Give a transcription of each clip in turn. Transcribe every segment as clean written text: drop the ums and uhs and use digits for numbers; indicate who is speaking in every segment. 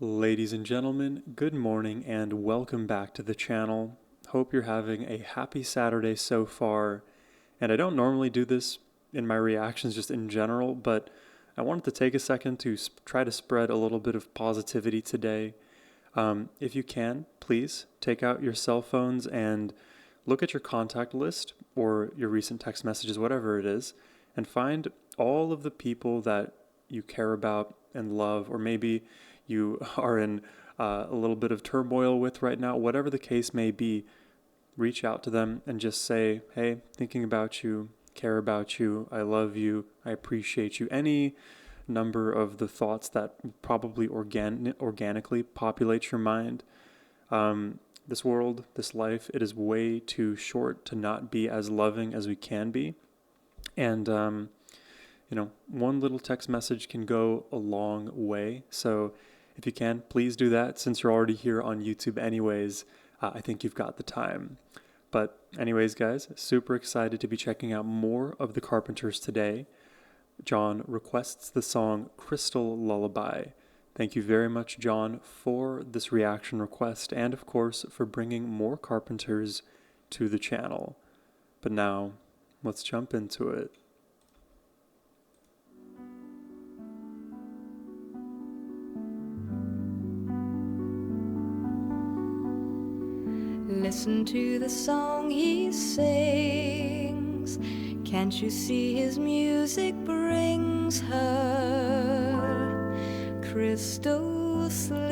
Speaker 1: Ladies and gentlemen, good morning and welcome back to the channel. Hope you're having a happy Saturday so far. And I don't normally do this in my reactions just in general, but I wanted to take a second to try to spread a little bit of positivity today. If you can, please take out your cell phones and look at your contact list or your recent text messages, whatever it is, and find all of the people that you care about and love, or maybe you are in a little bit of turmoil with right now. Whatever the case may be, reach out to them and just say, hey, thinking about you, care about you, I love you, I appreciate you. Any number of the thoughts that probably organically populate your mind. This world, this life, it is way too short to not be as loving as we can be. And, one little text message can go a long way. So if you can, please do that. Since you're already here on YouTube anyways, I think you've got the time. But anyways, guys, super excited to be checking out more of the Carpenters today. John requests the song Crystal Lullaby. Thank you very much, John, for this reaction request and, of course, for bringing more Carpenters to the channel. But now, let's jump into it.
Speaker 2: Listen to the song he sings. Can't you see his music brings her crystal sleep?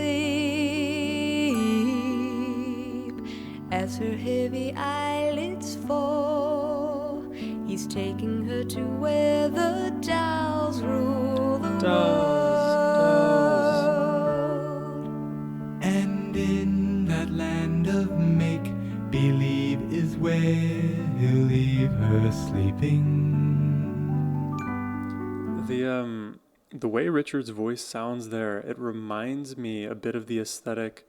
Speaker 2: As her heavy eyelids fall, he's taking her to where the dolls rule the world.
Speaker 3: And in that land of make-believe is where he'll leave her sleeping.
Speaker 1: The way Richard's voice sounds there, it reminds me a bit of the aesthetic.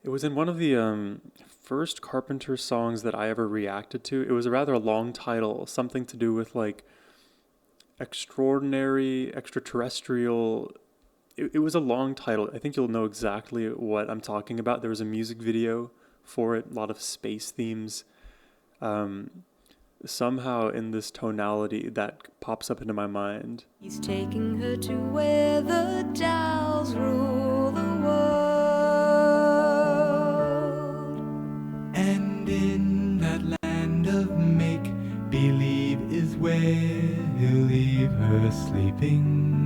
Speaker 1: It was in one of the first Carpenter songs that I ever reacted to. It was a rather long title, something to do with like extraordinary, extraterrestrial. It was a long title. I think you'll know exactly what I'm talking about. There was a music video for it, a lot of space themes. Somehow in this tonality that pops up into my mind.
Speaker 2: He's taking her to where the dolls rule the world.
Speaker 3: And in that land of make-believe is where he'll leave her sleeping.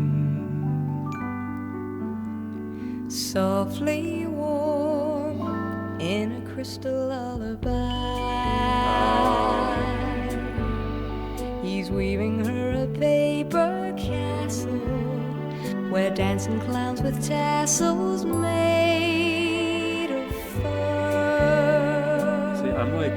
Speaker 2: Softly warm in a crystal lullaby. He's weaving her a paper castle where dancing clowns with tassels made of fur.
Speaker 1: See, I'm like,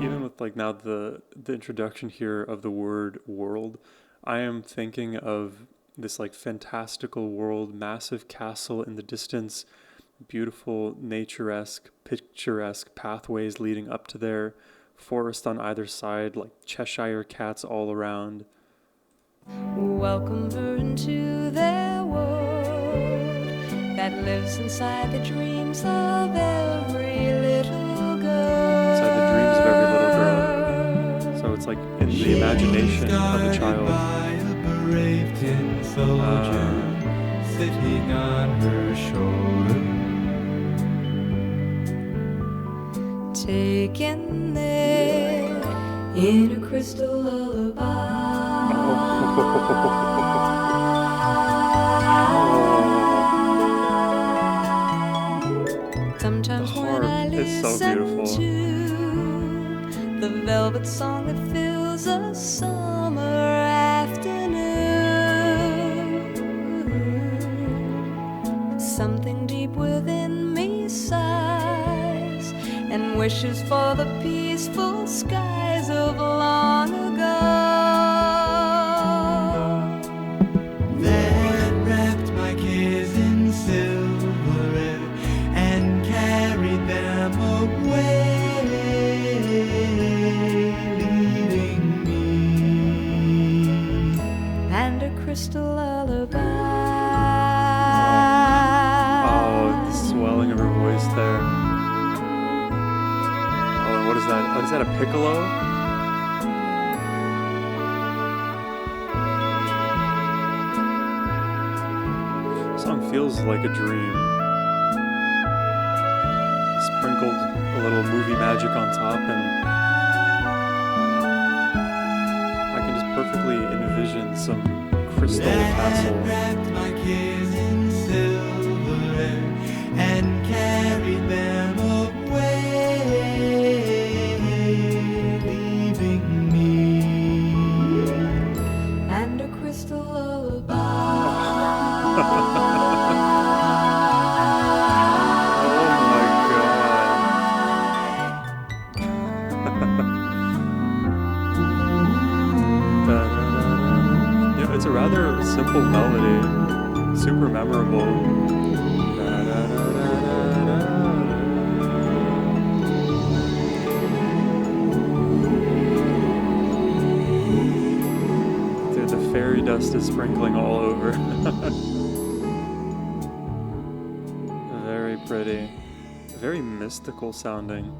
Speaker 1: even with like now the introduction here of the word world, I am thinking of this like fantastical world, massive castle in the distance, beautiful nature-esque, picturesque pathways leading up to there, forest on either side, like Cheshire cats all around.
Speaker 2: Welcome her into their world that lives inside the dreams of every little girl.
Speaker 1: Inside the dreams of every little girl. So it's like in the imagination of a child.
Speaker 3: By a brave tin soldier sitting on her shoulder.
Speaker 2: Taken there in a crystal lullaby. Sometimes when I listen to the velvet song that fills a summer afternoon, something deep within me sighs and wishes for the peaceful skies of long ago.
Speaker 3: That wrapped my cares in silver and carried them away, leaving me
Speaker 2: And a crystal lullaby.
Speaker 1: is that a piccolo? This song feels like a dream. Sprinkled a little movie magic on top, and I can just perfectly envision some crystal castle.
Speaker 3: Wrapped my cares in silver and carried them away, leaving me
Speaker 2: And a crystal lullaby.
Speaker 1: It's a rather simple melody, super memorable. Dude, the fairy dust is sprinkling all over. Very pretty, very mystical sounding.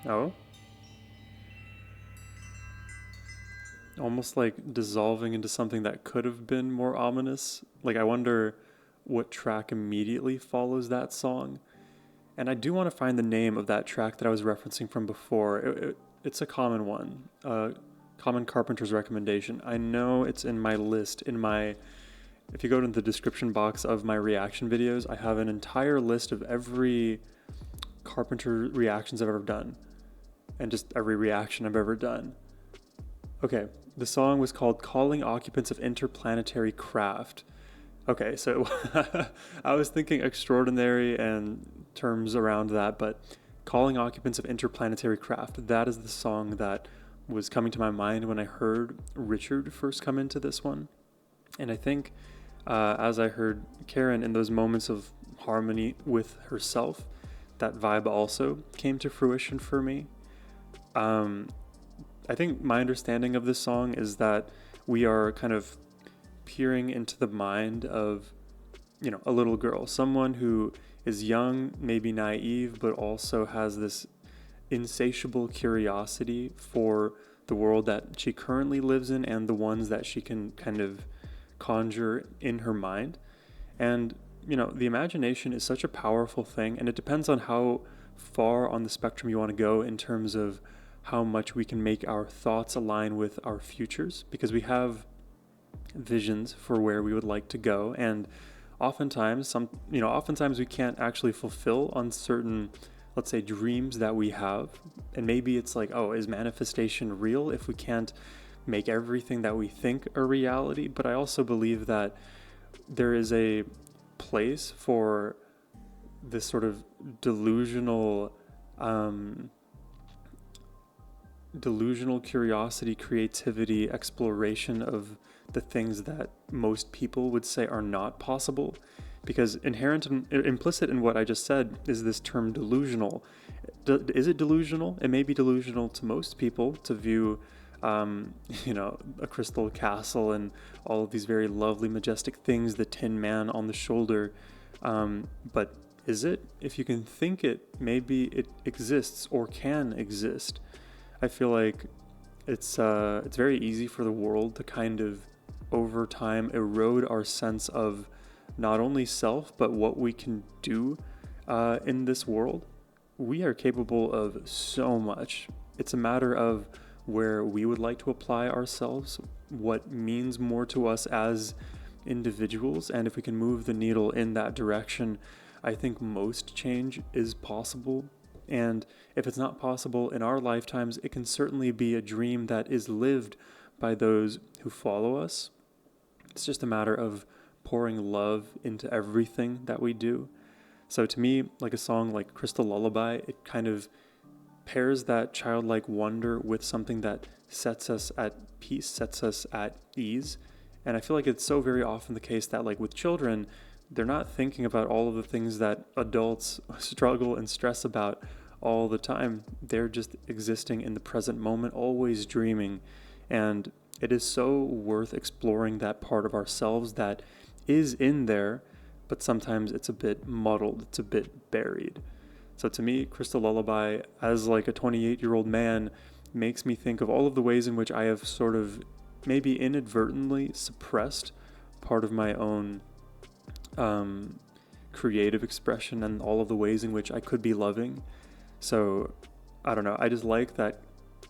Speaker 1: Oh? Almost like dissolving into something that could have been more ominous. Like, I wonder what track immediately follows that song. And I do want to find the name of that track that I was referencing from before. It's a common one, common Carpenters recommendation. I know it's in my list, if you go to the description box of my reaction videos, I have an entire list of every Carpenter reactions I've ever done. And just every reaction I've ever done. Okay, the song was called Calling Occupants of Interplanetary Craft. Okay, so I was thinking extraordinary and terms around that, but Calling Occupants of Interplanetary Craft, that is the song that was coming to my mind when I heard Richard first come into this one. And I think as I heard Karen in those moments of harmony with herself, that vibe also came to fruition for me. I think my understanding of this song is that we are kind of peering into the mind of, a little girl, someone who is young, maybe naive, but also has this insatiable curiosity for the world that she currently lives in and the ones that she can kind of conjure in her mind. And, the imagination is such a powerful thing, and it depends on how far on the spectrum you want to go in terms of how much we can make our thoughts align with our futures, because we have visions for where we would like to go, and oftentimes we can't actually fulfill on certain, let's say, dreams that we have. And maybe it's like, oh, is manifestation real if we can't make everything that we think a reality? But I also believe that there is a place for this sort of delusional curiosity, creativity, exploration of the things that most people would say are not possible. Because implicit in what I just said is this term delusional. Is it delusional? It may be delusional to most people to view, a crystal castle and all of these very lovely, majestic things, the Tin Man on the shoulder. But is it? If you can think it, maybe it exists or can exist. I feel like it's very easy for the world to kind of, over time, erode our sense of not only self, but what we can do in this world. We are capable of so much. It's a matter of where we would like to apply ourselves, what means more to us as individuals, and if we can move the needle in that direction, I think most change is possible. And if it's not possible in our lifetimes, it can certainly be a dream that is lived by those who follow us. It's just a matter of pouring love into everything that we do. So to me, like a song like Crystal Lullaby, it kind of pairs that childlike wonder with something that sets us at peace, sets us at ease. And I feel like it's so very often the case that, like with children, they're not thinking about all of the things that adults struggle and stress about all the time. They're just existing in the present moment, always dreaming. And it is so worth exploring that part of ourselves that is in there, but sometimes it's a bit muddled, it's a bit buried. So to me, Crystal Lullaby, as like a 28-year-old man, makes me think of all of the ways in which I have sort of maybe inadvertently suppressed part of my own creative expression and all of the ways in which I could be loving. So I don't know, I just like that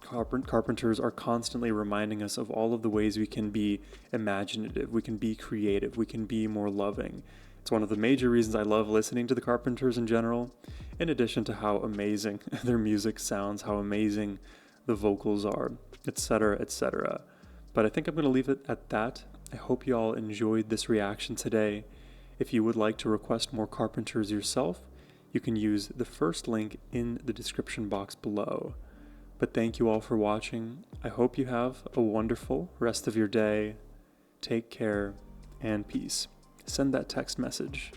Speaker 1: Carpenters are constantly reminding us of all of the ways we can be imaginative, we can be creative, we can be more loving. It's one of the major reasons I love listening to the Carpenters in general, in addition to how amazing their music sounds, how amazing the vocals are, etc., etc. But I think I'm going to leave it at that. I hope you all enjoyed this reaction today. If you would like to request more Carpenters yourself, you can use the first link in the description box below. But thank you all for watching. I hope you have a wonderful rest of your day. Take care and peace. Send that text message.